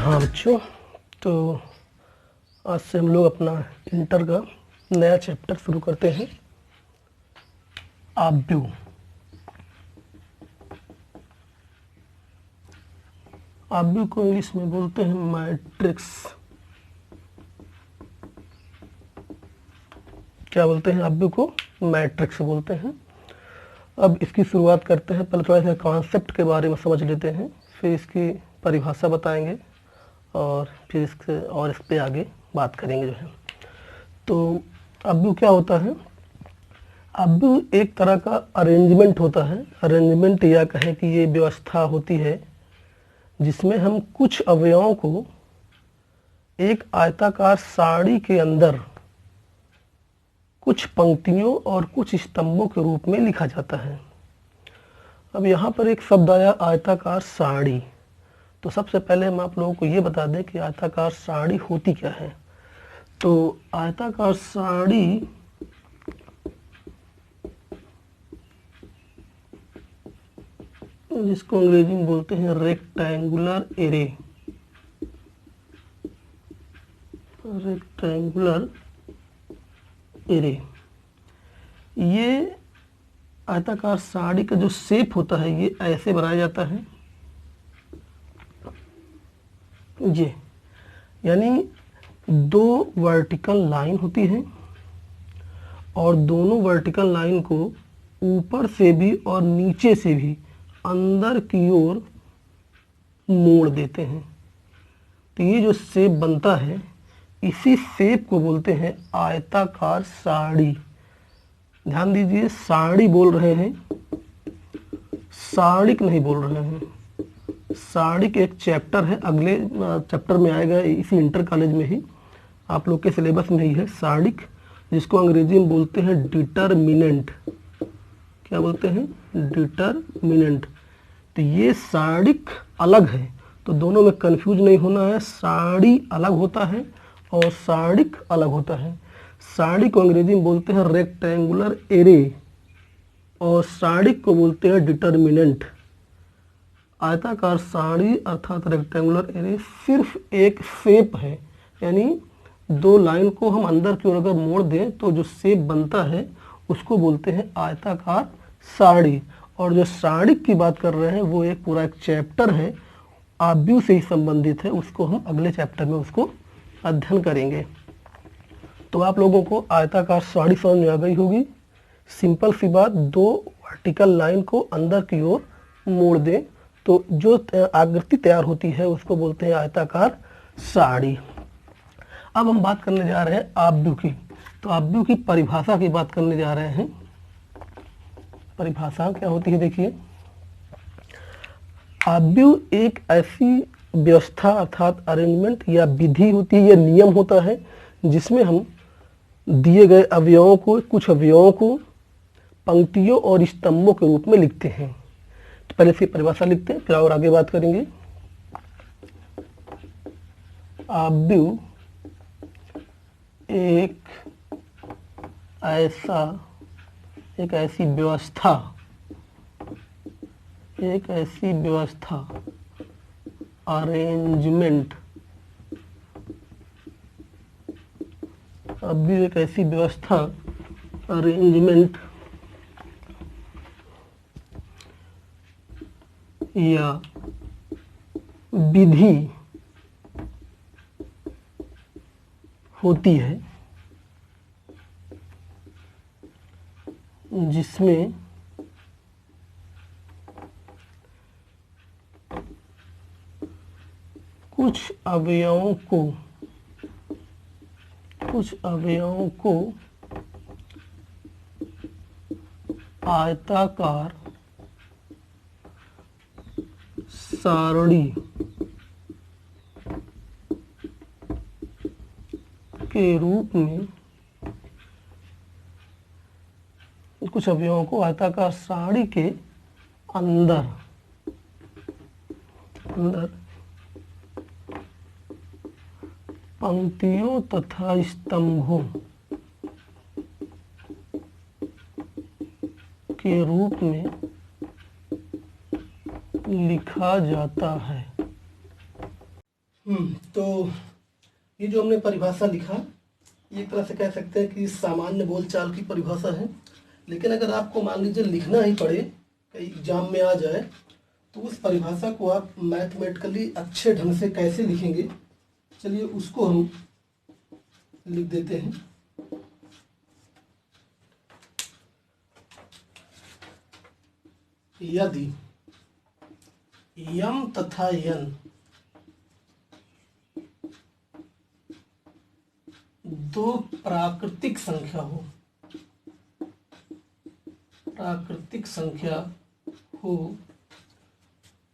हाँ बच्चों, तो आज से हम लोग अपना इंटर का नया चैप्टर शुरू करते हैं। आव्यूह। आव्यूह को इंग्लिश में बोलते हैं मैट्रिक्स। क्या बोलते हैं? आव्यूह को मैट्रिक्स बोलते हैं। अब इसकी शुरुआत करते हैं। पहले थोड़ा सा कॉन्सेप्ट के बारे में समझ लेते हैं, फिर इसकी परिभाषा बताएंगे और फिर इस पे आगे बात करेंगे जो है। तो आव्यूह क्या होता है? आव्यूह एक तरह का अरेंजमेंट होता है। अरेंजमेंट या कहें कि ये व्यवस्था होती है जिसमें हम कुछ अवयवों को एक आयताकार सारणी के अंदर कुछ पंक्तियों और कुछ स्तंभों के रूप में लिखा जाता है। अब यहाँ पर एक शब्द आया आयताकार सारणी। तो सबसे पहले हम आप लोगों को ये बता दें कि आयताकार सारणी होती क्या है। तो आयताकार सारणी जिसको अंग्रेजी में बोलते हैं रेक्टेंगुलर एरे। रेक्टेंगुलर एरे, ये आयताकार सारणी का जो शेप होता है ये ऐसे बनाया जाता है। ये यानी दो वर्टिकल लाइन होती है और दोनों वर्टिकल लाइन को ऊपर से भी और नीचे से भी अंदर की ओर मोड़ देते हैं। तो ये जो शेप बनता है इसी शेप को बोलते हैं आयताकार सारणी। ध्यान दीजिए, सारणी बोल रहे हैं, सारणिक नहीं बोल रहे हैं। सारणिक एक चैप्टर है, अगले चैप्टर में आएगा, इसी इंटर कॉलेज में ही आप लोग के सिलेबस में ही है सारणिक, जिसको अंग्रेजी में बोलते हैं डिटरमिनेंट। क्या बोलते हैं? डिटरमिनेंट। तो ये सारणिक अलग है, तो दोनों में कंफ्यूज नहीं होना है। सारणी अलग होता है और सारणिक अलग होता है। सारणी को अंग्रेजी में बोलते हैं रेक्टेंगुलर एरे और सारणिक को बोलते हैं डिटरमिनेंट। आयताकार सारणी अर्थात रेक्टेंगुलर एरे सिर्फ एक शेप है, यानी दो लाइन को हम अंदर की ओर अगर मोड़ दें तो जो शेप बनता है उसको बोलते हैं आयताकार सारणी। और जो सारणिक की बात कर रहे हैं वो एक पूरा एक चैप्टर है, आव्यूह से ही संबंधित है, उसको हम अगले चैप्टर में उसको अध्ययन करेंगे। तो आप लोगों को आयताकार सारणी समझ में आ गई होगी। सिंपल सी बात, दो वर्टिकल लाइन को अंदर की ओर मोड़ दें तो जो आकृति तैयार होती है उसको बोलते हैं आयताकार सारणी। अब हम बात करने जा रहे हैं आव्यूह की। तो आव्यूह की परिभाषा की बात करने जा रहे हैं। परिभाषा क्या होती है? देखिए, आव्यूह एक ऐसी व्यवस्था अर्थात अरेंजमेंट या विधि होती है या नियम होता है जिसमें हम दिए गए अवयवों को, कुछ अवयवों को पंक्तियों और स्तंभों के रूप में लिखते हैं। तो पहले इसकी परिभाषा लिखते हैं, फिर और आगे बात करेंगे। आव्यूह एक ऐसी व्यवस्था अरेंजमेंट। आव्यूह एक ऐसी व्यवस्था अरेंजमेंट या विधि होती है जिसमें कुछ अवयवों को आयताकार सारणी के रूप में, कुछ अवयवों को आयताकार सारणी के अंदर पंक्तियों तथा स्तंभों के रूप में लिखा जाता है। तो ये जो हमने परिभाषा लिखा, एक तरह से कह सकते हैं कि सामान्य बोलचाल की परिभाषा है। लेकिन अगर आपको मान लीजिए लिखना ही पड़े, कहीं एग्जाम में आ जाए, तो उस परिभाषा को आप मैथमेटिकली अच्छे ढंग से कैसे लिखेंगे, चलिए उसको हम लिख देते हैं। यदि यम तथा यन दो प्राकृतिक संख्या हो,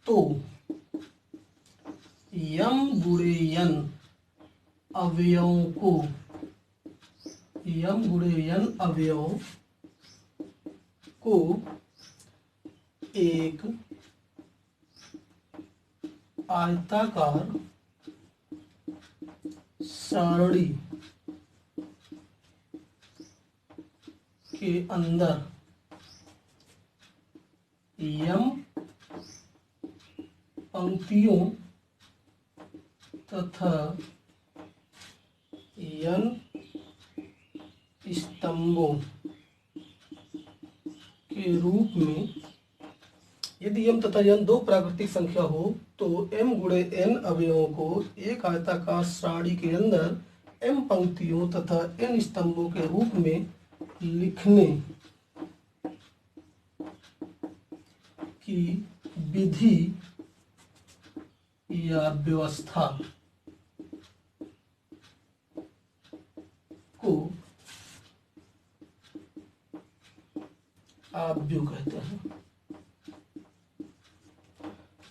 तो यम गुणे यन अवयवों को एक आयताकार सारणी के अंदर यम पंक्तियों तथा यन स्तंभों के रूप में, यदि यम तथा यन दो प्राकृतिक संख्या हो तो m गुणे n अवयवों को एक आयताकार सारणी के अंदर m पंक्तियों तथा n स्तंभों के रूप में लिखने की विधि या व्यवस्था को आव्यूह कहते हैं।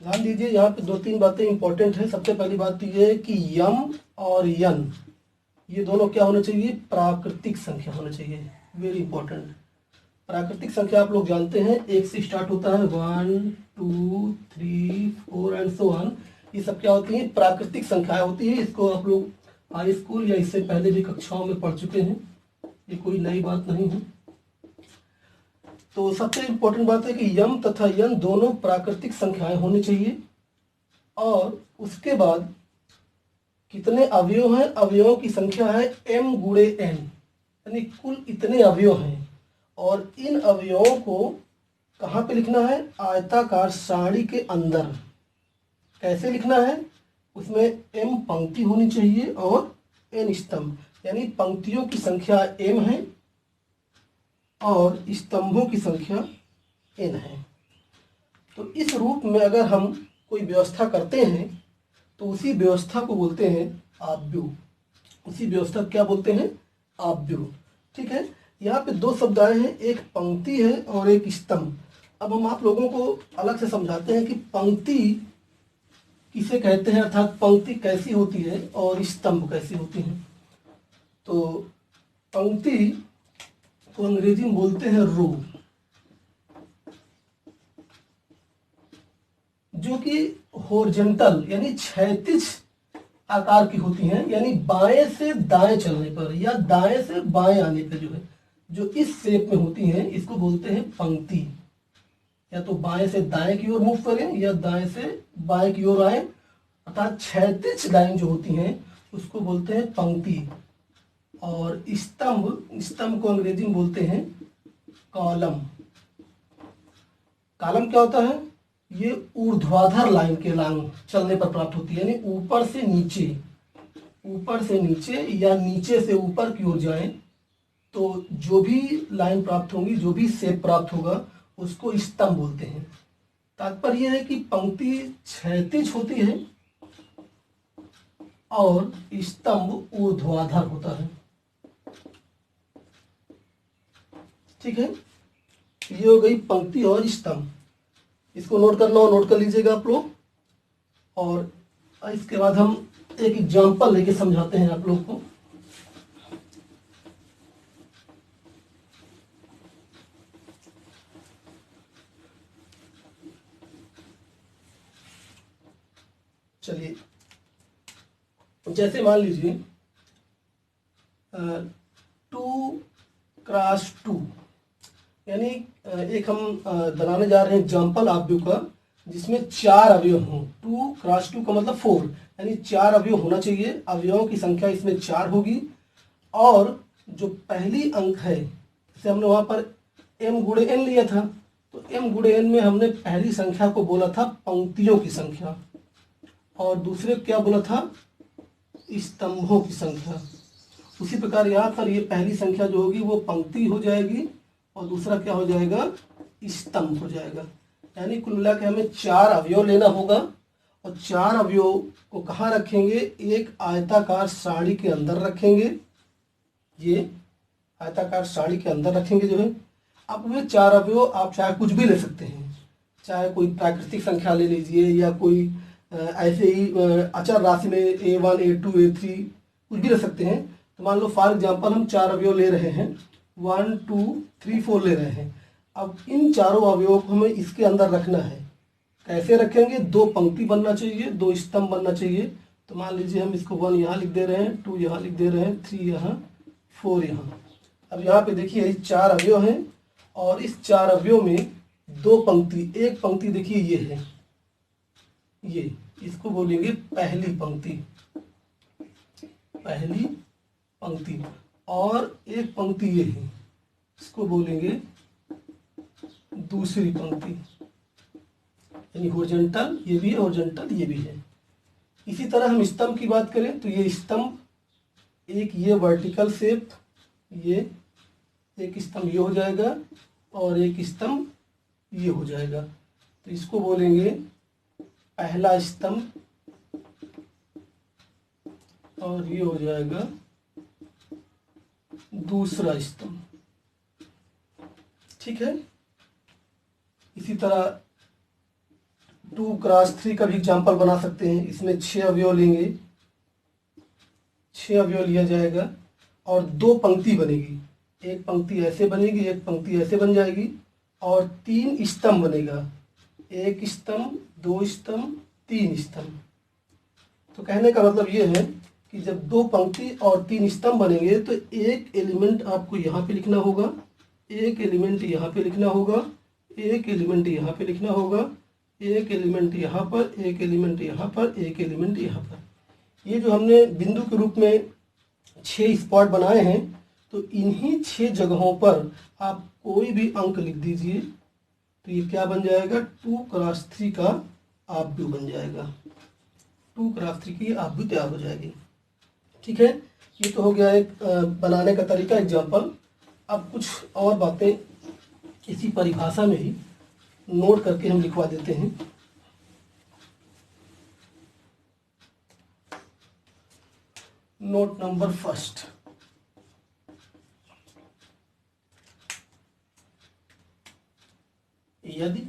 ध्यान दीजिए, यहाँ पे दो तीन बातें इंपॉर्टेंट है। सबसे पहली बात तो ये है कि यम और यन ये दोनों क्या होने चाहिए, प्राकृतिक संख्या होने चाहिए। Very important. प्राकृतिक संख्या आप लोग जानते हैं, एक से स्टार्ट होता है, 1 2 3 4 एंड सो ऑन। ये सब क्या होती है, प्राकृतिक संख्याएं होती है। इसको आप लोग हाई स्कूल या इससे पहले भी कक्षाओं में पढ़ चुके हैं, ये कोई नई बात नहीं है। तो सबसे इंपॉर्टेंट बात है कि यम तथा यन दोनों प्राकृतिक संख्याएं होनी चाहिए। और उसके बाद कितने अवयव हैं, अवयवों की संख्या है m गुणे n, यानी कुल इतने अवयव हैं। और इन अवयवों को कहाँ पे लिखना है, आयताकार सारणी के अंदर। कैसे लिखना है, उसमें m पंक्ति होनी चाहिए और n स्तंभ, यानी पंक्तियों की संख्या m है और स्तंभों की संख्या n है। तो इस रूप में अगर हम कोई व्यवस्था करते हैं तो उसी व्यवस्था को बोलते हैं आव्यूह। उसी व्यवस्था को क्या बोलते हैं, आव्यूह। ठीक है, यहाँ पे दो शब्द आए हैं, एक पंक्ति है और एक स्तंभ। अब हम आप लोगों को अलग से समझाते हैं कि पंक्ति किसे कहते हैं, अर्थात पंक्ति कैसी होती है और स्तंभ कैसी होती है। तो पंक्ति को अंग्रेजी में बोलते हैं रो, जो कि हॉरिजॉन्टल यानी क्षैतिज आकार की होती हैं, यानी बाएं से दाएं चलने पर या दाएं से बाएं आने पर जो इस शेप में होती हैं, इसको बोलते हैं पंक्ति। या तो बाएं से दाएं की ओर मूव करें या दाएं से बाएं की ओर आए, अर्थात क्षैतिज लाइन जो होती हैं उसको बोलते हैं पंक्ति। और स्तंभ को अंग्रेजी में बोलते हैं कॉलम। कॉलम क्या होता है, ये ऊर्ध्वाधर लाइन के लाइन चलने पर प्राप्त होती है, यानी ऊपर से नीचे या नीचे से ऊपर की ओर जाएं तो जो भी लाइन प्राप्त होगी, जो भी शेप प्राप्त होगा, उसको स्तंभ बोलते हैं। तात्पर्य यह है कि पंक्ति क्षैतिज होती है और स्तंभ ऊर्ध्वाधर होता है। ठीक है, ये हो गई पंक्ति और स्तंभ। इसको नोट करना हो नोट कर लीजिएगा आप लोग। और इसके बाद हम एक एग्जांपल लेके समझाते हैं आप लोग को। चलिए, जैसे मान लीजिए 2x2, यानी एक हम बनाने जा रहे हैं एग्जाम्पल आव्यूह का, जिसमें 4 अवयव हों। 2 क्रॉस 2 का मतलब 4, यानी 4 अवयव होना चाहिए। अवयवों की संख्या इसमें 4 होगी। और जो पहली अंक है, जैसे हमने वहाँ पर m गुणे n लिया था, तो m गुणे n में हमने पहली संख्या को बोला था पंक्तियों की संख्या, और दूसरे क्या बोला था, स्तंभों की संख्या। उसी प्रकार यहाँ पर ये पहली संख्या जो होगी वो पंक्ति हो जाएगी, और दूसरा क्या हो जाएगा, स्तंभ हो जाएगा। यानी कुल मिला के हमें 4 अवयव लेना होगा, और 4 अवयव को कहाँ रखेंगे, एक आयताकार सारणी के अंदर रखेंगे। ये आयताकार सारणी के अंदर रखेंगे जो है। अब वे 4 अवयव आप चाहे कुछ भी ले सकते हैं, चाहे कोई प्राकृतिक संख्या ले लीजिए, या कोई ऐसे ही अचर राशि में A1 A2 A3 कुछ भी ले सकते हैं। तो मान लो फॉर एग्जांपल हम 4 अवयव ले रहे हैं, 1 2 3 4 ले रहे हैं। अब इन चारों अवयवों को हमें इसके अंदर रखना है। कैसे रखेंगे, 2 पंक्ति बनना चाहिए, 2 स्तंभ बनना चाहिए। तो मान लीजिए हम इसको 1 यहाँ लिख दे रहे हैं, 2 यहाँ लिख दे रहे हैं, 3 यहाँ, 4 यहाँ। अब यहाँ पे देखिए ये 4 अवयव हैं, और इस 4 अवयव में 2 पंक्ति, एक पंक्ति देखिए ये है, ये इसको बोलेंगे पहली पंक्ति, पहली पंक्ति। और एक पंक्ति ये है, इसको बोलेंगे दूसरी पंक्ति, यानी हॉरिजॉन्टल ये भी है, हॉरिजॉन्टल ये भी है। इसी तरह हम स्तंभ की बात करें तो ये स्तंभ, एक ये वर्टिकल शेप, ये एक स्तंभ ये हो जाएगा, और एक स्तंभ ये हो जाएगा। तो इसको बोलेंगे पहला स्तंभ, और ये हो जाएगा दूसरा स्तंभ। ठीक है। इसी तरह 2 क्रॉस 3 का भी एग्जाम्पल बना सकते हैं। इसमें 6 अवयव लेंगे, 6 अवयव लिया जाएगा, और 2 पंक्ति बनेगी। एक पंक्ति ऐसे बनेगी, एक पंक्ति ऐसे बन जाएगी, और 3 स्तंभ बनेगा, एक स्तंभ, 2 स्तंभ, 3 स्तंभ। तो कहने का मतलब ये है कि जब 2 पंक्ति और 3 स्तंभ बनेंगे तो एक एलिमेंट आपको यहाँ पे लिखना होगा, एक एलिमेंट यहाँ पे लिखना होगा, एक एलिमेंट यहाँ पे लिखना होगा, एक एलिमेंट यहाँ पर, एक एलिमेंट यहाँ पर, एक एलिमेंट यहाँ पर। ये जो हमने बिंदु के रूप में 6 स्पॉट बनाए हैं, तो इन्हीं 6 जगहों पर आप कोई भी अंक लिख दीजिए, तो ये क्या बन जाएगा, 2 क्रॉस 3 का आव्यूह बन जाएगा। 2 क्रॉस 3 की आव्यूह तैयार हो जाएगी। ठीक है, ये तो हो गया एक बनाने का तरीका, एग्जाम्पल। अब कुछ और बातें इसी परिभाषा में ही नोट करके हम लिखवा देते हैं। नोट नंबर फर्स्ट, यदि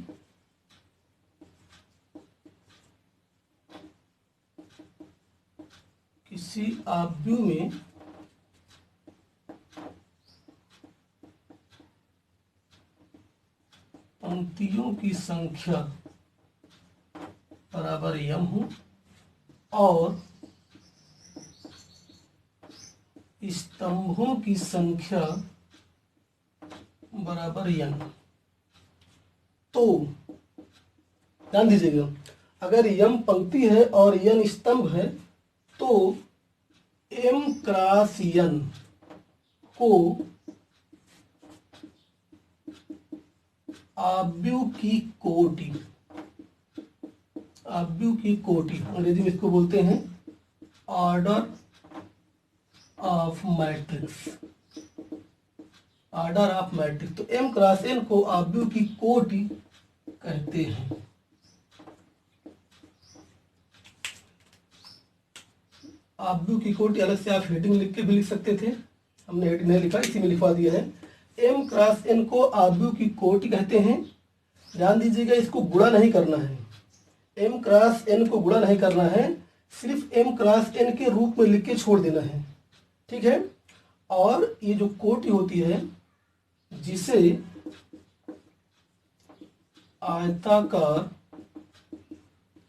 किसी आव्यूह में पंक्तियों की संख्या बराबर m हो, और स्तंभों की संख्या बराबर n, तो ध्यान दीजिएगा, अगर m पंक्ति है और n स्तंभ है, तो m क्रॉस n को आव्यूह की कोटि, आव्यूह की कोटि अंग्रेजी में इसको बोलते हैं order of matrix, order of matrix. तो m क्रॉस n को आव्यूह की कोटि कहते हैं। आव्यूह की कोटि अलग से आप हेडिंग लिख के भी लिख सकते थे, हमने हेडिंग नहीं लिखा, इसी में लिखवा दिया है। m क्रॉस n को आव्यूह की कोटि कहते हैं। ध्यान दीजिएगा, इसको गुणा नहीं करना है, m क्रॉस n को गुणा नहीं करना है, सिर्फ m क्रॉस n के रूप में लिख के छोड़ देना है। ठीक है। और ये जो कोटि होती है, जिसे आयताकार,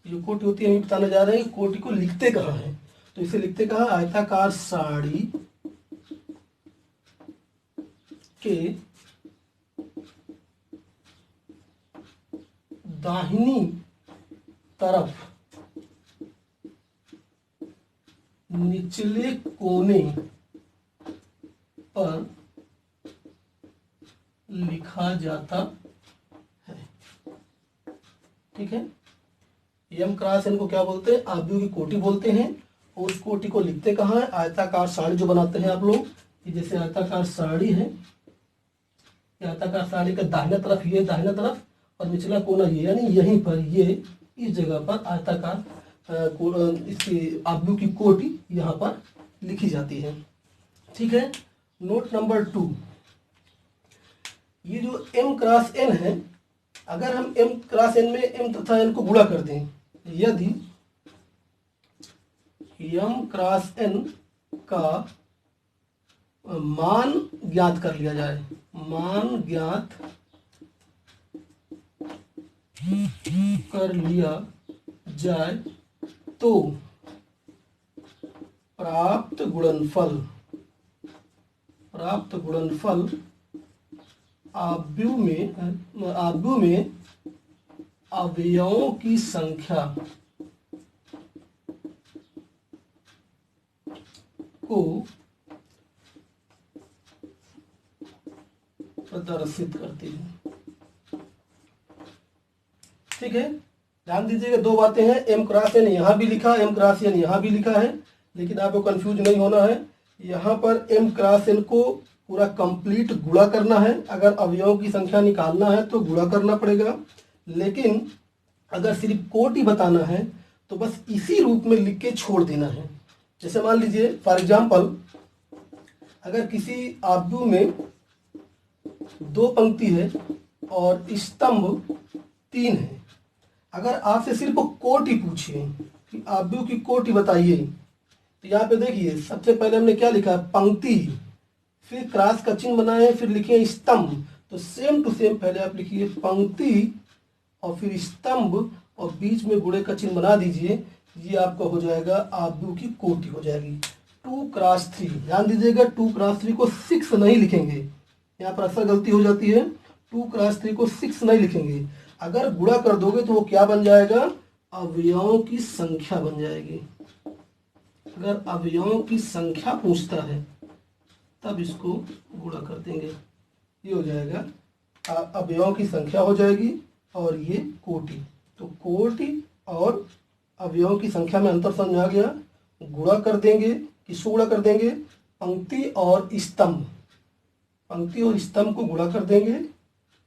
जो कोटि होती है हम बताने जा रहे हैं, कोटि को लिखते कहाँ है, तो इसे लिखते कहाँ, आयताकार सारणी के दाहिनी तरफ निचले कोने पर लिखा जाता है। ठीक है, यम क्रॉस एन को क्या बोलते हैं? आव्यूह की कोटि बोलते हैं। और उस कोटि को लिखते कहाँ है? आयताकार सारणी जो बनाते हैं आप लोग, जैसे आयताकार सारणी है, आयताकार सारणी का दाहिना तरफ ये दाहिना तरफ और निचला कोना ये, यानी यहीं पर ये इस जगह पर आयताकार इसकी आव्यूह की कोटि यहाँ पर लिखी जाती है। ठीक है, नोट नंबर 2, ये जो m क्रॉस n है, अगर हम m क्रॉस n में m तथा n को गुणा कर दें, यदि m क्रॉस n का मान ज्ञात कर लिया जाए, मान ज्ञात कर लिया जाए तो प्राप्त गुणनफल आव्यूह में अवयवों की संख्या को प्रदर्शित करती है। ठीक है, ध्यान दीजिएगा, दो बातें हैं, m क्रॉस n यहाँ भी लिखा, m क्रॉस n यहाँ भी लिखा है, लेकिन आपको कंफ्यूज नहीं होना है। यहाँ पर m क्रॉस n को पूरा कंप्लीट गुणा करना है, अगर अवयवों की संख्या निकालना है तो गुणा करना पड़ेगा, लेकिन अगर सिर्फ कोटि बताना है तो बस इसी रूप में लिख के छोड़ देना है। जैसे मान लीजिए फॉर एग्जाम्पल, अगर किसी आव्यूह में 2 पंक्ति है और स्तंभ 3 है, अगर आपसे सिर्फ कोटि पूछे कि आव्यूह की कोटि बताइए, तो यहाँ पे देखिए सबसे पहले हमने क्या लिखा है? पंक्ति, फिर क्रॉस का चिन्ह बनाए, फिर लिखे स्तंभ। तो सेम टू सेम पहले आप लिखिए पंक्ति और फिर स्तंभ और बीच में गुणे का चिन्ह बना दीजिए, ये आपका हो जाएगा आव्यूह की कोटि हो जाएगी। 2 क्रॉस 3, ध्यान दीजिएगा 2 क्रॉस 3 को 6 नहीं लिखेंगे, यहाँ पर अक्सर गलती हो जाती है। 2 क्रॉस 3 को 6 नहीं लिखेंगे, अगर गुणा कर दोगे तो वो क्या बन जाएगा? अवयवों की संख्या बन जाएगी। अगर अवयवों की संख्या पूछता है तब इसको गुणा कर देंगे, ये हो जाएगा अवयवों की संख्या हो जाएगी और ये कोटि। तो कोटि और अवयवों की संख्या में अंतर समझ आ गया। गुणा कर देंगे, किसको गुणा कर देंगे? पंक्ति और स्तंभ, पंक्ति और स्तंभ को गुणा कर देंगे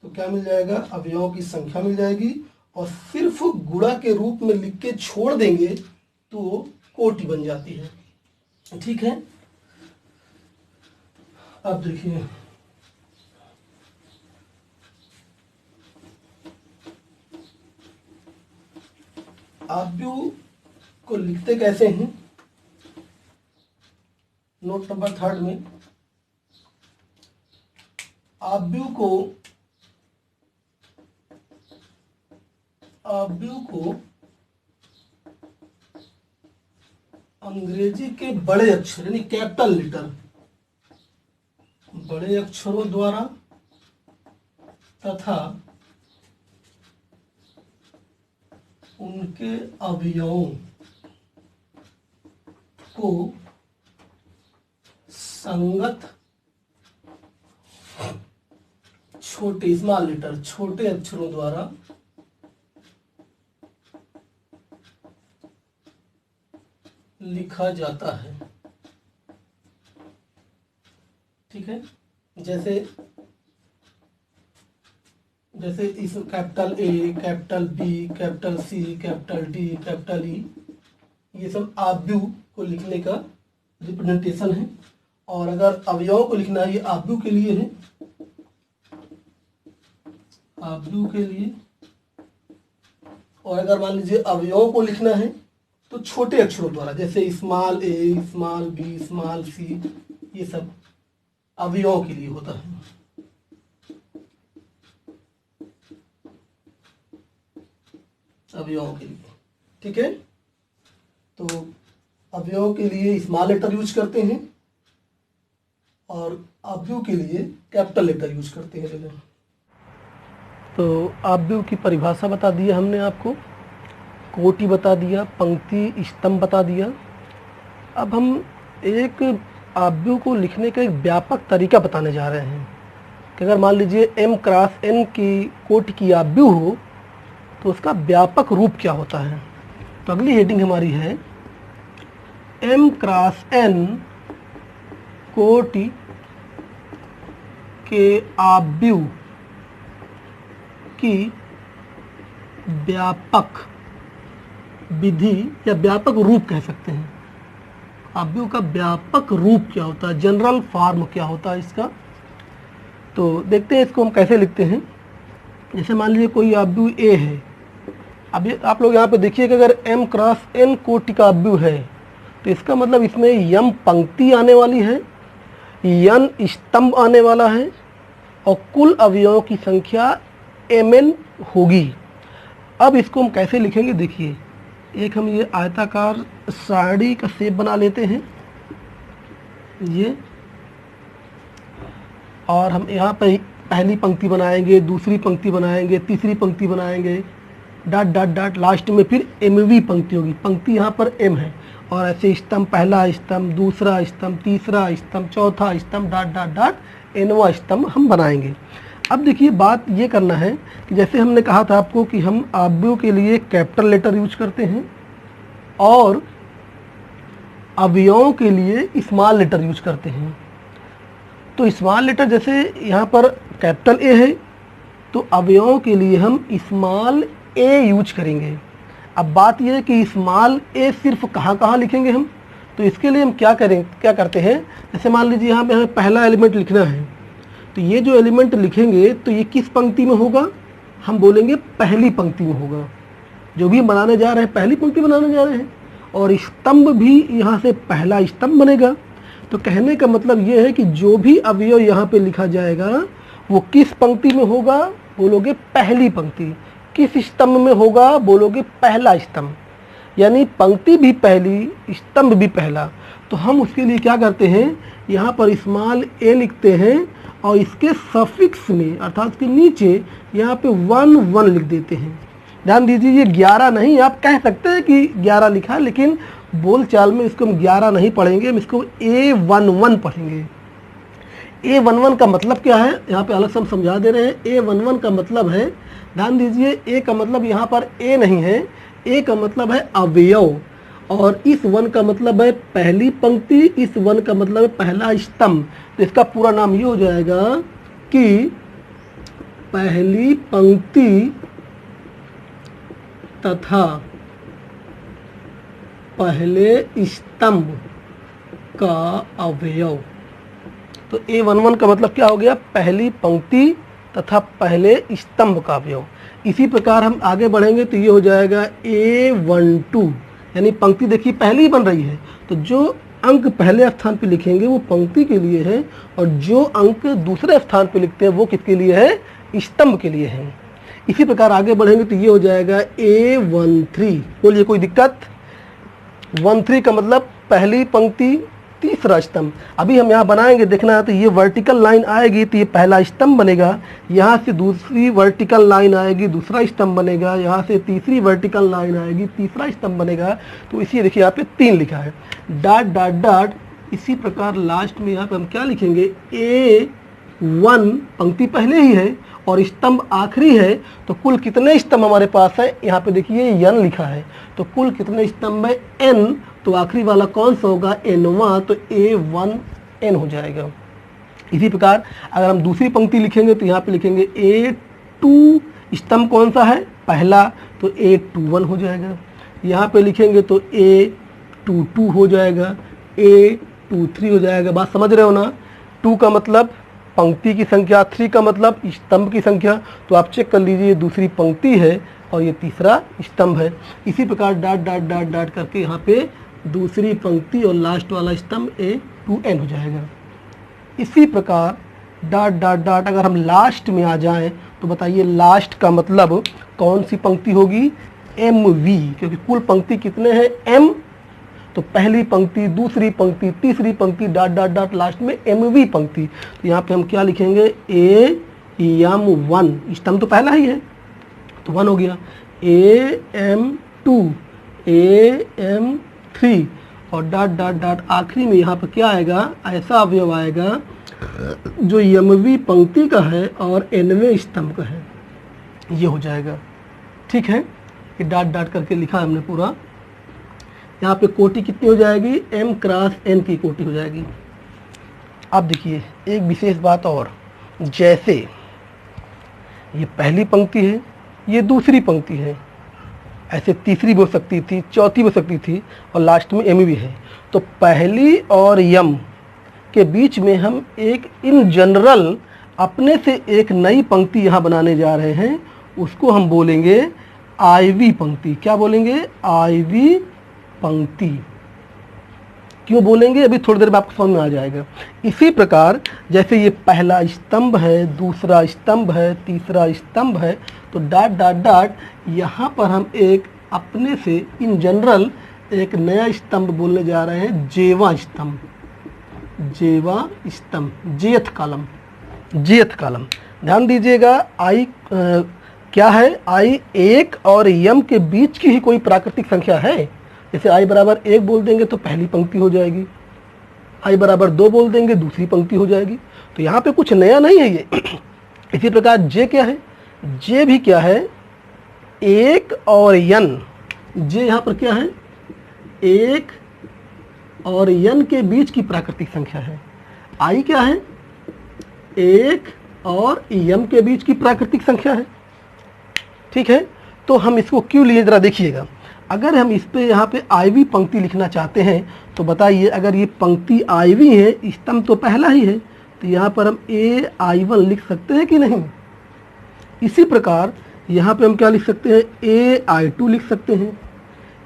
तो क्या मिल जाएगा? अवयवों की संख्या मिल जाएगी, और सिर्फ गुणा के रूप में लिख के छोड़ देंगे तो कोटि बन जाती है। ठीक है, अब देखिए आव्यूह को लिखते कैसे हैं? नोट नंबर 3 में आव्यूह को अंग्रेजी के बड़े अक्षर यानी कैपिटल लेटर, बड़े अक्षरों द्वारा तथा उनके अवयवों को संगत छोटे स्मॉल लेटर, छोटे अक्षरों द्वारा लिखा जाता है। ठीक है, जैसे इस capital A, capital B, capital C, capital D, capital E, ये सब आव्यूह को लिखने का रिप्रेजेंटेशन है। और अगर अवयवों को लिखना है, ये आव्यूह के लिए है, आव्यूह के लिए। और अगर मान लीजिए अवयवों को लिखना है तो छोटे अक्षरों द्वारा, जैसे स्मॉल ए, स्मॉल बी, स्मॉल सी, ये सब अवयवों के लिए होता है। अवयवों के लिए, ठीक है। तो अवयवों के लिए स्मॉल लेटर यूज करते हैं और आव्यूह के लिए कैपिटल लेटर यूज करते हैं। तो आव्यूह की परिभाषा बता दी है हमने आपको। कोटि बता दिया, पंक्ति स्तंभ बता दिया। अब हम एक आव्यूह को लिखने का एक व्यापक तरीका बताने जा रहे हैं कि अगर मान लीजिए m क्रॉस n की कोटि की आव्यूह हो तो उसका व्यापक रूप क्या होता है। तो अगली हेडिंग हमारी है m क्रॉस n कोटि के आव्यूह की व्यापक विधि या व्यापक रूप कह सकते हैं। आव्यूह का व्यापक रूप क्या होता है, जनरल फॉर्म क्या होता है इसका। तो देखते हैं इसको हम कैसे लिखते हैं। जैसे मान लीजिए कोई आव्यूह A है। अब ये आप लोग यहाँ पे देखिए कि अगर m क्रॉस n कोटि का आव्यूह है तो इसका मतलब इसमें m पंक्ति आने वाली है, n स्तंभ आने वाला है और कुल अवयवों की संख्या mn होगी। अब इसको हम कैसे लिखेंगे, देखिए एक हम ये आयताकार सारणी का शेप बना लेते हैं ये, और हम यहाँ पे पहली पंक्ति बनाएंगे, दूसरी पंक्ति बनाएंगे, तीसरी पंक्ति बनाएंगे, डॉट डॉट डॉट, लास्ट में फिर एमवी पंक्ति होगी। पंक्ति यहाँ पर m है और ऐसे स्तंभ, पहला स्तंभ, दूसरा स्तंभ, तीसरा स्तंभ, चौथा स्तंभ, डॉट डॉट डॉट, nवां स्तंभ हम बनाएंगे। अब देखिए बात ये करना है कि जैसे हमने कहा था आपको कि हम आव्यूह के लिए कैपिटल लेटर यूज करते हैं और अवयवों के लिए स्मॉल लेटर यूज करते हैं। तो स्मॉल लेटर जैसे यहाँ पर कैपिटल A है तो अवयवों के लिए हम स्मॉल a यूज करेंगे। अब बात यह है कि स्मॉल a सिर्फ कहाँ कहाँ लिखेंगे हम, तो इसके लिए हम क्या करते हैं, जैसे मान लीजिए यहाँ पे हमें पहला एलिमेंट लिखना है तो ये जो एलिमेंट लिखेंगे तो ये किस पंक्ति में होगा, हम बोलेंगे पहली पंक्ति में होगा। जो भी हम बनाने जा रहे हैं पहली पंक्ति बनाने जा रहे हैं, और स्तंभ भी यहाँ से पहला स्तंभ बनेगा। तो कहने का मतलब ये है कि जो भी अवयव यहाँ पे लिखा जाएगा वो किस पंक्ति में होगा, बोलोगे पहली पंक्ति। किस स्तंभ में होगा, बोलोगे पहला स्तंभ। यानी पंक्ति भी पहली, स्तंभ भी पहला। तो हम उसके लिए क्या करते हैं, यहाँ पर स्मॉल a लिखते हैं और इसके सफिक्स में अर्थात इसके नीचे यहाँ पे 1 1 लिख देते हैं। ध्यान दीजिए ये 11 नहीं, आप कह सकते हैं कि 11 लिखा है, लेकिन बोल चाल में इसको हम 11 नहीं पढ़ेंगे, हम इसको A11 पढ़ेंगे। A11 का मतलब क्या है, यहाँ पे अलग से हम समझा दे रहे हैं। A11 का मतलब है, ध्यान दीजिए, A का मतलब यहाँ पर A नहीं है, A का मतलब है अवयव, और इस 1 का मतलब है पहली पंक्ति, इस 1 का मतलब है पहला स्तंभ। तो इसका पूरा नाम ये हो जाएगा कि पहली पंक्ति तथा पहले स्तंभ का अवयव। तो A11 का मतलब क्या हो गया, पहली पंक्ति तथा पहले स्तंभ का अवयव। इसी प्रकार हम आगे बढ़ेंगे तो ये हो जाएगा A12, यानी पंक्ति देखिए पहली ही बन रही है, तो जो अंक पहले स्थान पे लिखेंगे वो पंक्ति के लिए है, और जो अंक दूसरे स्थान पे लिखते हैं वो किसके लिए है, स्तंभ के लिए है। इसी प्रकार आगे बढ़ेंगे तो ये हो जाएगा A13। बोलिए कोई दिक्कत। 13 का मतलब पहली पंक्ति तीसरा स्तंभ। अभी हम यहाँ बनाएंगे, देखना है, तो ये वर्टिकल लाइन आएगी तो ये पहला स्तंभ बनेगा, यहाँ से दूसरी वर्टिकल लाइन आएगी दूसरा स्तंभ बनेगा, यहाँ से तीसरी वर्टिकल लाइन आएगी तीसरा स्तंभ बनेगा। तो इसी देखिए यहाँ पे 3 लिखा है, डॉट डॉट डॉट। इसी प्रकार लास्ट में यहाँ पे हम क्या लिखेंगे, A1 पंक्ति पहले ही है और स्तंभ आखिरी है, तो कुल कितने स्तंभ हमारे पास है, यहाँ पे देखिए n लिखा है, तो कुल कितने स्तंभ है, n। तो आखिरी वाला कौन सा होगा, nवां, तो A1n हो जाएगा। इसी प्रकार अगर हम दूसरी पंक्ति लिखेंगे तो यहाँ पे लिखेंगे A2, स्तंभ कौन सा है, पहला, तो A21 हो जाएगा। यहाँ पे लिखेंगे तो A22 हो जाएगा, A23 हो जाएगा। बात समझ रहे हो ना। 2 का मतलब पंक्ति की संख्या, 3 का मतलब स्तंभ की संख्या। तो आप चेक कर लीजिए, दूसरी पंक्ति है और ये तीसरा स्तंभ है। इसी प्रकार डॉट डॉट डॉट डॉट करके यहाँ पे दूसरी पंक्ति और लास्ट वाला स्तंभ A2n हो जाएगा। इसी प्रकार डॉट डॉट डॉट अगर हम लास्ट में आ जाएं तो बताइए लास्ट का मतलब कौन सी पंक्ति होगी, MV, क्योंकि कुल पंक्ति कितने हैं, M। तो पहली पंक्ति, दूसरी पंक्ति, तीसरी पंक्ति, डॉट डॉट डॉट, लास्ट में MV पंक्ति। तो यहाँ पे हम क्या लिखेंगे, AM1, स्तंभ तो पहला ही है तो 1 हो गया, AM2 2 AM3 और डॉट डॉट डॉट आखिरी में यहाँ पर क्या आएगा, ऐसा अवयव आएगा जो यमवी पंक्ति का है और एनवें स्तंभ का है, ये हो जाएगा। ठीक है, ये डॉट डॉट करके लिखा हमने पूरा। यहाँ पे कोटि कितनी हो जाएगी, m क्रॉस n की कोटि हो जाएगी। अब देखिए एक विशेष बात और, जैसे ये पहली पंक्ति है, ये दूसरी पंक्ति है, ऐसे तीसरी भी हो सकती थी, चौथी भी हो सकती थी और लास्ट में m भी है। तो पहली और यम के बीच में हम एक इन जनरल अपने से एक नई पंक्ति यहाँ बनाने जा रहे हैं, उसको हम बोलेंगे आईवी पंक्ति। क्या बोलेंगे, आईवी पंक्ति। क्यों बोलेंगे, अभी थोड़ी देर में आपको समझ में आ जाएगा। इसी प्रकार जैसे ये पहला स्तंभ है, दूसरा स्तंभ है, तीसरा स्तंभ है, तो डॉट डॉट डॉट यहाँ पर हम एक अपने से इन जनरल एक नया स्तंभ बोलने जा रहे हैं, जेवा स्तंभ। जेवा स्तंभ, जेथ कॉलम, जेथ कॉलम। ध्यान दीजिएगा, आई क्या है, आई एक और यम के बीच की ही कोई प्राकृतिक संख्या है। जैसे आई बराबर 1 बोल देंगे तो पहली पंक्ति हो जाएगी, आई बराबर 2 बोल देंगे दूसरी पंक्ति हो जाएगी। तो यहाँ पे कुछ नया नहीं है ये। इसी प्रकार जे क्या है, जे भी क्या है, 1 और n। जे यहाँ पर क्या है, 1 और n के बीच की प्राकृतिक संख्या है। आई क्या है, 1 और m के बीच की प्राकृतिक संख्या है। ठीक है, तो हम इसको क्यों लिए जरा देखिएगा। अगर हम इस पे यहाँ पे आईवी पंक्ति लिखना चाहते हैं तो बताइए, अगर ये पंक्ति आईवी है, स्तंभ तो पहला ही है, तो यहाँ पर हम AI1 लिख सकते हैं कि नहीं। इसी प्रकार यहाँ पे हम क्या लिख सकते हैं, AI2 लिख सकते हैं,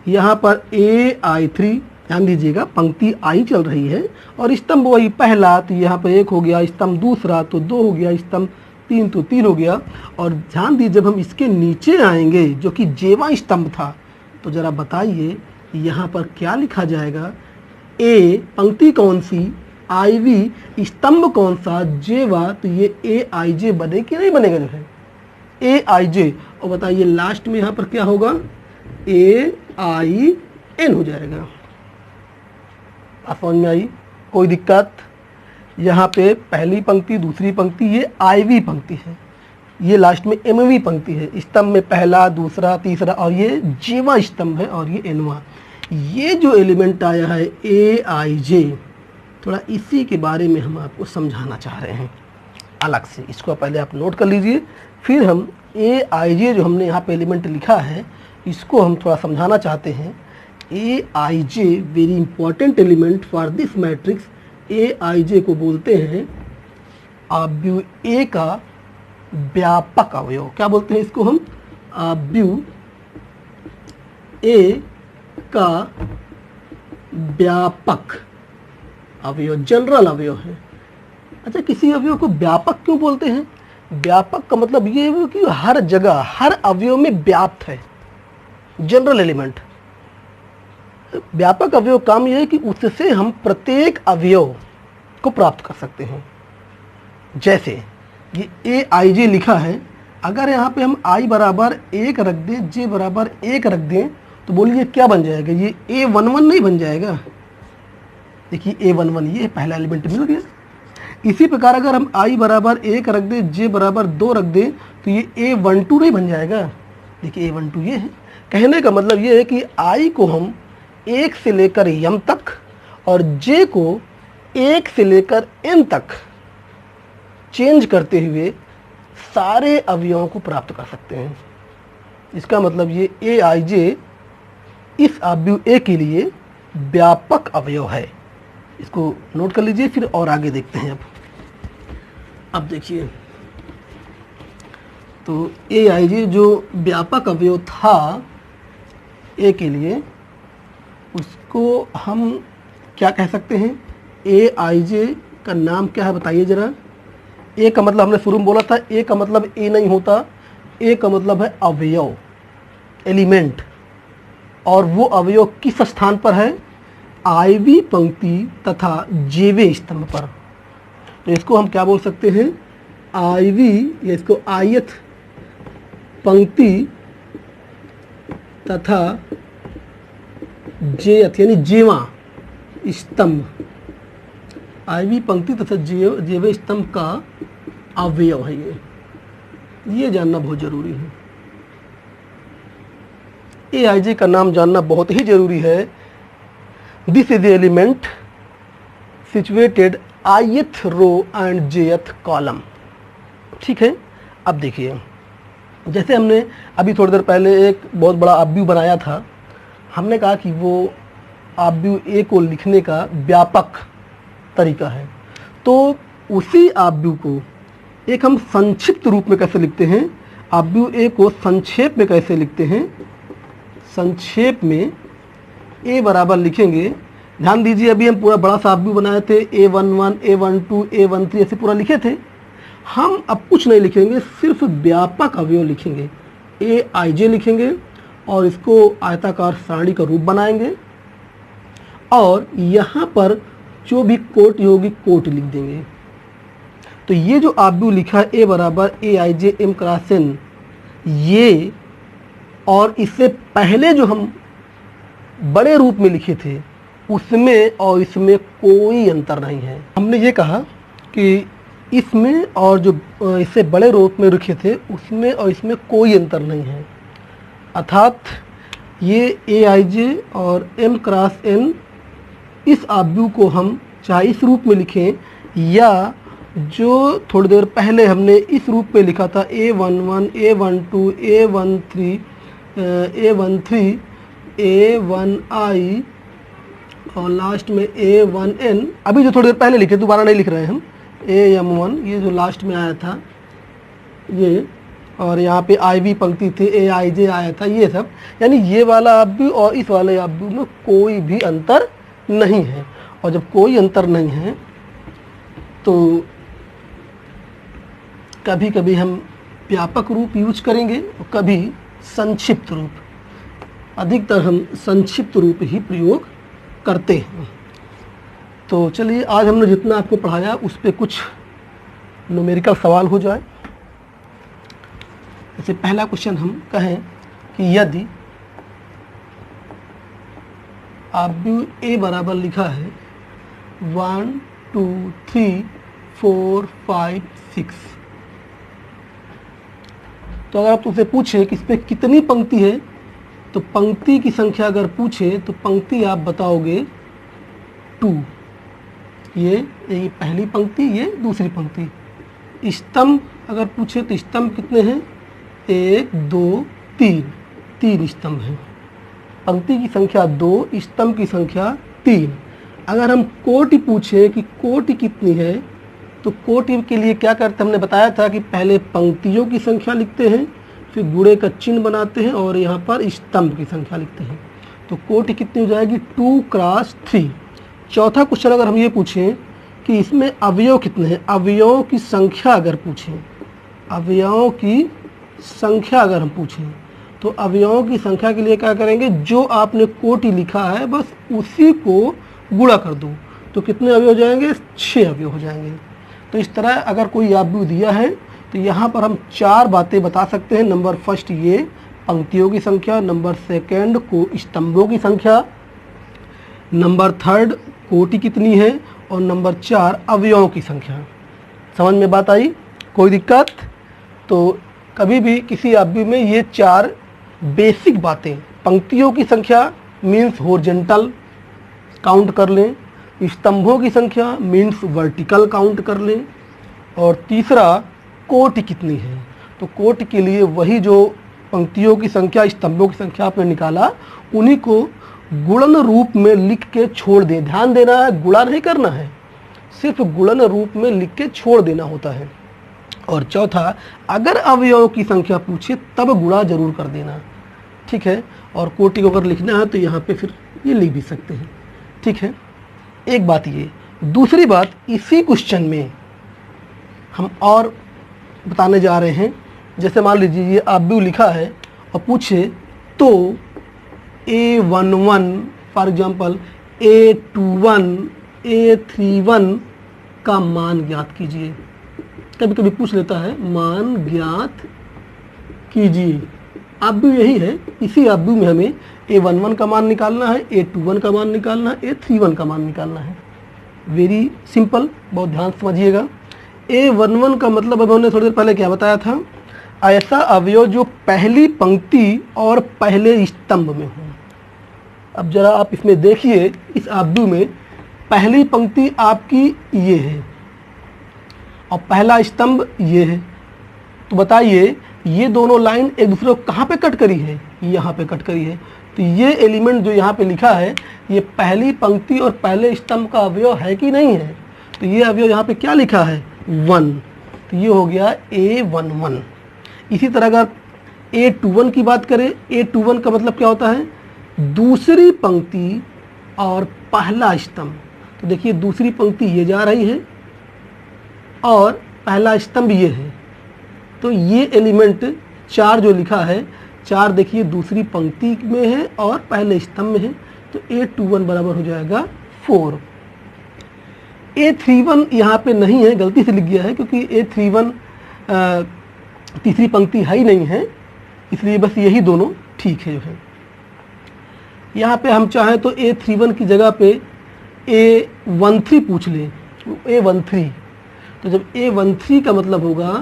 यहाँ पर AI3। ध्यान दीजिएगा, पंक्ति आई चल रही है और स्तंभ वही पहला, तो यहाँ पर 1 हो गया, स्तंभ दूसरा तो 2 हो गया, स्तंभ 3 तो 3 हो गया। और ध्यान दीजिए, जब हम इसके नीचे आएंगे जो कि जेवा स्तंभ था, तो जरा बताइए यहाँ पर क्या लिखा जाएगा। ए पंक्ति कौन सी, आईवी, स्तंभ कौन सा, जेवा, तो ये AIJ बने कि नहीं बनेगा, जो है AIJ। और बताइए लास्ट में यहाँ पर क्या होगा, AIN हो जाएगा। आप समझ में आई, कोई दिक्कत। यहाँ पे पहली पंक्ति दूसरी पंक्ति ये आईवी पंक्ति है, ये लास्ट में एमवी पंक्ति है। स्तंभ में पहला दूसरा तीसरा और ये जेवा स्तंभ है और ये एनवा। ये जो एलिमेंट आया है AIJ, थोड़ा इसी के बारे में हम आपको समझाना चाह रहे हैं अलग से। इसको पहले आप नोट कर लीजिए, फिर हम AIJ जो हमने यहाँ पे एलिमेंट लिखा है इसको हम थोड़ा समझाना चाहते हैं। AIJ very important element for this matrix. AIJ को बोलते हैं अवयव A का व्यापक अवयव। क्या बोलते हैं इसको हम, अवयव A का व्यापक अवयव, जनरल अवयव है। अच्छा, किसी अवयव को व्यापक क्यों बोलते हैं, व्यापक का मतलब ये है कि हर जगह हर अवयव में व्याप्त है, जनरल एलिमेंट। व्यापक अवयव काम यह है कि उससे हम प्रत्येक अवयव को प्राप्त कर सकते हैं। जैसे ये AIJ लिखा है, अगर यहाँ पे हम I बराबर 1 रख दें, J बराबर 1 रख दें, तो बोलिए क्या बन जाएगा, ये A11 नहीं बन जाएगा। देखिए A11 ये पहला एलिमेंट मिल गया। इसी प्रकार अगर हम I बराबर 1 रख दें, J बराबर 2 रख दें, तो ये A12 नहीं बन जाएगा। देखिए A12 ये है। कहने का मतलब ये है कि I को हम 1 से लेकर m तक और J को 1 से लेकर n तक चेंज करते हुए सारे अवयवों को प्राप्त कर सकते हैं। इसका मतलब ये AIJ इस अवयव A के लिए व्यापक अवयव है। इसको नोट कर लीजिए, फिर और आगे देखते हैं। अब देखिए, तो AIJ जो व्यापक अवयव था A के लिए, उसको हम क्या कह सकते हैं, AIJ का नाम क्या है बताइए ज़रा। A का मतलब हमने शुरू में बोला था, A का मतलब A नहीं होता, A का मतलब है अवयव, एलिमेंट। और वो अवयव किस स्थान पर है, आईवी पंक्ति तथा जेवे स्तंभ पर। तो इसको हम क्या बोल सकते हैं, आईवी, या इसको आयत पंक्ति तथा जेयथ यानी जेवा स्तंभ, आईवी पंक्ति तथा जेव स्तंभ का अवयव है ये जानना बहुत जरूरी है। एआईजे का नाम जानना बहुत ही जरूरी है। This is the element situated ith row and jth column. ठीक है, अब देखिए जैसे हमने अभी थोड़ी देर पहले एक बहुत बड़ा आव्यूह बनाया था, हमने कहा कि वो आव्यूह ए को लिखने का व्यापक तरीका है, तो उसी आव्यूह को एक हम संक्षिप्त रूप में कैसे लिखते हैं, आव्यूह ए को संक्षेप में कैसे लिखते हैं। संक्षेप में ए बराबर लिखेंगे, ध्यान दीजिए अभी हम पूरा बड़ा सा आव्यूह बनाए थे, A11, A12, A13 ऐसे पूरा लिखे थे। हम अब कुछ नहीं लिखेंगे, सिर्फ व्यापक अवयव लिखेंगे, AIJ लिखेंगे और इसको आयताकार सारणी का रूप बनाएंगे और यहाँ पर जो भी कोटि होगी कोटि लिख देंगे। तो ये जो आव्यूह लिखा है A बराबर AIJ M क्रॉस N, ये और इससे पहले जो हम बड़े रूप में लिखे थे उसमें और इसमें कोई अंतर नहीं है। हमने ये कहा कि इसमें और जो इससे बड़े रूप में लिखे थे उसमें और इसमें कोई अंतर नहीं है, अर्थात ये AIJ और M क्रॉस N इस आव्यूह को हम चाहे इस रूप में लिखें या जो थोड़ी देर पहले हमने इस रूप में लिखा था A11, A12, A13, A13, A1I और लास्ट में A1N, अभी जो थोड़ी देर पहले लिखे दोबारा नहीं लिख रहे हैं हम, AM1 ये जो लास्ट में आया था ये, और यहाँ पे IV पंक्ति थी, AIJ आया था, ये सब, यानी ये वाला आव्यूह और इस वाले आव्यूह में कोई भी अंतर नहीं है। और जब कोई अंतर नहीं है तो कभी कभी हम व्यापक रूप यूज करेंगे और कभी संक्षिप्त रूप, अधिकतर हम संक्षिप्त रूप ही प्रयोग करते हैं। तो चलिए आज हमने जितना आपको पढ़ाया उस पर कुछ न्यूमेरिकल सवाल हो जाए। जैसे पहला क्वेश्चन हम कहें कि यदि आव्यूह ए बराबर लिखा है 1 2 3 4 5 6, तो अगर आप तुमसे पूछे कि इस पर कितनी पंक्ति है, तो पंक्ति की संख्या अगर पूछे तो पंक्ति आप बताओगे 2, ये पहली पंक्ति, ये दूसरी पंक्ति। स्तंभ अगर पूछे तो स्तंभ कितने हैं, 1 2 3, 3 स्तंभ हैं। पंक्ति की संख्या 2, स्तंभ की संख्या 3। अगर हम कोटि पूछे कि कोटि कितनी है, तो कोटि के लिए क्या करते हैं, हमने बताया था कि पहले पंक्तियों की संख्या लिखते हैं, फिर गुणे का चिन्ह बनाते हैं और यहाँ पर स्तंभ की संख्या लिखते हैं। तो कोटि कितनी हो जाएगी, 2 क्रॉस 3। चौथा क्वेश्चन अगर हम ये पूछें कि इसमें अवयव कितने हैं, अवयवों की संख्या अगर पूछें, अवयवों की संख्या अगर हम पूछें, तो अवयवों की संख्या के लिए क्या करेंगे, जो आपने कोटि लिखा है बस उसी को गुणा कर दो, तो कितने अवयव हो जाएंगे, 6 अवयव हो जाएंगे। तो इस तरह अगर कोई आव्यूह दिया है तो यहाँ पर हम 4 बातें बता सकते हैं। नंबर फर्स्ट ये पंक्तियों की संख्या, नंबर सेकंड को स्तंभों की संख्या, नंबर थर्ड कोटि कितनी है और नंबर 4 अवयवों की संख्या। समझ में बात आई, कोई दिक्कत? तो कभी भी किसी आव्यूह में ये 4 बेसिक बातें, पंक्तियों की संख्या मीन्स हॉरिजॉन्टल काउंट कर लें, स्तंभों की संख्या मीन्स वर्टिकल काउंट कर लें, और तीसरा कोटि कितनी है। तो कोटि के लिए वही जो पंक्तियों की संख्या, स्तंभों की संख्या आपने निकाला, उन्हीं को गुणन रूप में लिख के छोड़ दें। ध्यान देना है, गुणा नहीं करना है, सिर्फ गुणन रूप में लिख के छोड़ देना होता है। और चौथा, अगर अवयवों की संख्या पूछे तब गुणा जरूर कर देना, ठीक है। और कोटि को अगर लिखना है तो यहाँ पे फिर ये लिख भी सकते हैं, ठीक है। एक बात ये, दूसरी बात, इसी क्वेश्चन में हम और बताने जा रहे हैं। जैसे मान लीजिए ये आव्यूह लिखा है और पूछे तो A11 for example A21 A31 का मान ज्ञात कीजिए। कभी कभी पूछ लेता है मान ज्ञात कीजिए। अवयव यही है, इसी अवयव में हमें A11 का मान निकालना है, A21 का मान निकालना है, A31 का मान निकालना है। वेरी सिंपल, बहुत ध्यान से समझिएगा। A11 का मतलब अब हमने थोड़ी देर पहले क्या बताया था, ऐसा अवयव जो पहली पंक्ति और पहले स्तंभ में हो। अब जरा आप इसमें देखिए, इस अवयव में पहली पंक्ति आपकी ये है और पहला स्तंभ ये है। तो बताइए ये दोनों लाइन एक दूसरे को कहाँ पे कट करी है, यहाँ पे कट करी है। तो ये एलिमेंट जो यहाँ पे लिखा है, ये पहली पंक्ति और पहले स्तंभ का अवयव है कि नहीं है। तो ये अवयव यहाँ पे क्या लिखा है, 1। तो ये हो गया A11। इसी तरह अगर A21 की बात करें, A21 का मतलब क्या होता है, दूसरी पंक्ति और पहला स्तंभ। तो देखिए दूसरी पंक्ति ये जा रही है और पहला स्तंभ ये है। तो ये एलिमेंट 4 जो लिखा है, 4 देखिए दूसरी पंक्ति में है और पहले स्तंभ में है। तो A21 बराबर हो जाएगा 4। A31 यहाँ पे नहीं है, गलती से लिख गया है, क्योंकि A31 तीसरी पंक्ति है ही नहीं है, इसलिए बस यही दोनों ठीक है जो है। यहाँ पे हम चाहें तो A31 की जगह पे A13 पूछ लें, A13। तो जब A13 का मतलब होगा,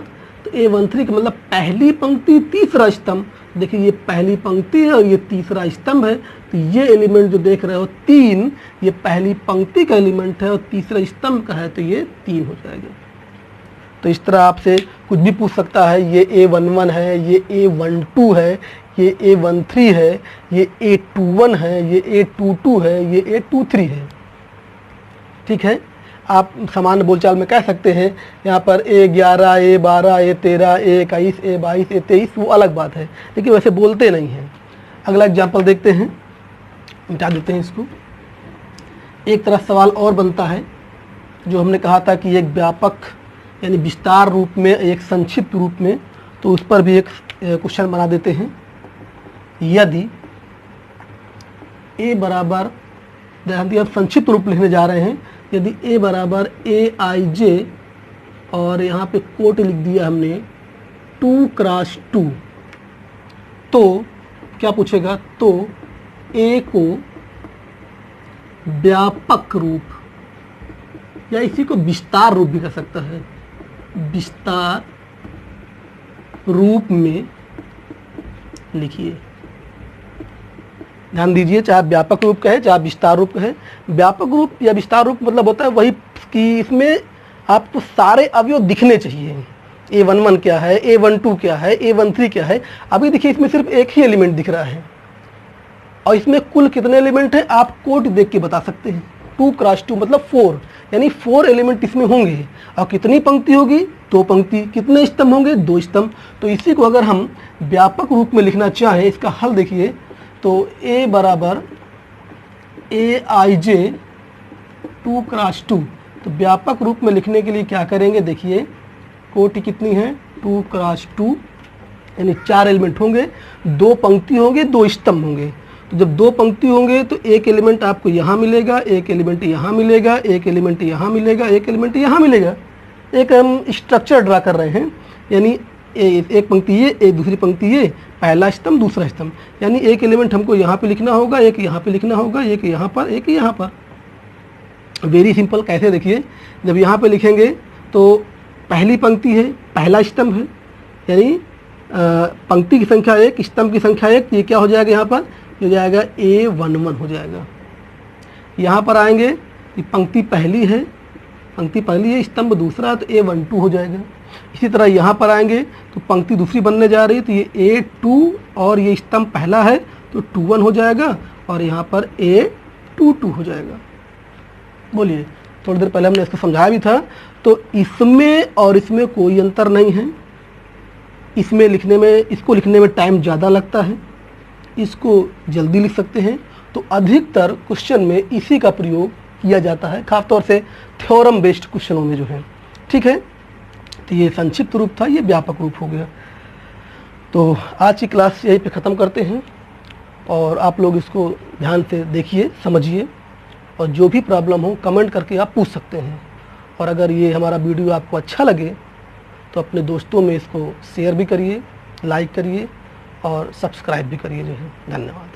तो A13 का मतलब पहली पंक्ति तीसरा स्तंभ। देखिए ये पहली पंक्ति है और ये तीसरा स्तंभ है। तो ये एलिमेंट जो देख रहे हो 3, ये पहली पंक्ति का एलिमेंट है और तीसरा स्तंभ का है, तो ये 3 हो जाएगा। तो इस तरह आपसे कुछ भी पूछ सकता है, ये A11 है, ये A12 है, ये A13 है, ये A21 है, ये A22 है, ये A23 है। ठीक है, आप सामान्य बोलचाल में कह सकते हैं यहाँ पर A11, A12, A13, A21, A22, A23, वो अलग बात है, लेकिन वैसे बोलते नहीं हैं। अगला एग्जाम्पल देखते हैं, मिटा देते हैं इसको। एक तरह सवाल और बनता है, जो हमने कहा था कि एक व्यापक यानी विस्तार रूप में, एक संक्षिप्त रूप में, तो उस पर भी एक क्वेश्चन बना देते हैं। यदि A बराबर, ध्यान दिया, संक्षिप्त रूप लिखने जा रहे हैं, यदि A बराबर AIJ और यहाँ पे कोट लिख दिया हमने 2x2, तो क्या पूछेगा, तो A को व्यापक रूप या इसी को विस्तार रूप भी कह सकता है, विस्तार रूप में लिखिए। ध्यान दीजिए, चाहे व्यापक रूप कहे चाहे विस्तार रूप कहे। व्यापक रूप या विस्तार रूप मतलब होता है वही कि इसमें आपको सारे अवयव दिखने चाहिए। A11 क्या है, A12 क्या है, A13 क्या है। अभी देखिए इसमें सिर्फ एक ही एलिमेंट दिख रहा है और इसमें कुल कितने एलिमेंट हैं आप कोट देख के बता सकते हैं। 2x2 मतलब 4, यानी 4 एलिमेंट इसमें होंगे। और कितनी पंक्ति होगी, 2 पंक्ति। कितने स्तंभ होंगे, 2 स्तंभ। तो इसी को अगर हम व्यापक रूप में लिखना चाहें, इसका हल देखिए, तो A बराबर AIJ 2x2। तो व्यापक रूप में लिखने के लिए क्या करेंगे, देखिए कोटि कितनी है, 2x2, यानी 4 एलिमेंट होंगे, 2 पंक्ति होंगे, 2 स्तंभ होंगे। तो जब 2 पंक्ति होंगे तो एक एलिमेंट आपको यहाँ मिलेगा, एक एलिमेंट यहाँ मिलेगा, एक एलिमेंट यहाँ मिलेगा, एक एलिमेंट यहाँ मिलेगा। एक हम स्ट्रक्चर ड्रा कर रहे हैं, यानी एक पंक्ति ये, एक दूसरी पंक्ति ये, पहला स्तंभ दूसरा स्तंभ, यानी एक एलिमेंट हमको यहाँ पे लिखना होगा, एक यहाँ पे लिखना होगा, एक यहाँ पर, एक यहाँ पर। Very simple. कैसे, देखिए जब यहाँ पे लिखेंगे तो पहली पंक्ति है, पहला स्तंभ है, यानी पंक्ति की संख्या 1, स्तंभ की संख्या 1, ये क्या हो जाएगा, यहाँ पर हो जाएगा A11 हो जाएगा। यहाँ पर आएंगे, ये पंक्ति पहली है, स्तंभ दूसरा है, तो A12 हो जाएगा। इसी तरह यहाँ पर आएंगे तो पंक्ति दूसरी बनने जा रही है, तो ये A2 और ये स्तंभ पहला है तो 21 हो जाएगा, और यहाँ पर A22 हो जाएगा। बोलिए, थोड़ी देर पहले हमने इसको समझाया भी था। तो इसमें और इसमें कोई अंतर नहीं है। इसमें लिखने में, इसको लिखने में टाइम ज़्यादा लगता है, इसको जल्दी लिख सकते हैं। तो अधिकतर क्वेश्चन में इसी का प्रयोग किया जाता है, खासतौर से थ्योरम बेस्ड क्वेश्चनों में जो है। ठीक है, तो ये संक्षिप्त रूप था, ये व्यापक रूप हो गया। तो आज की क्लास यहीं पे ख़त्म करते हैं, और आप लोग इसको ध्यान से देखिए, समझिए, और जो भी प्रॉब्लम हो कमेंट करके आप पूछ सकते हैं। और अगर ये हमारा वीडियो आपको अच्छा लगे तो अपने दोस्तों में इसको शेयर भी करिए, लाइक करिए, और सब्सक्राइब भी करिए जो है। धन्यवाद।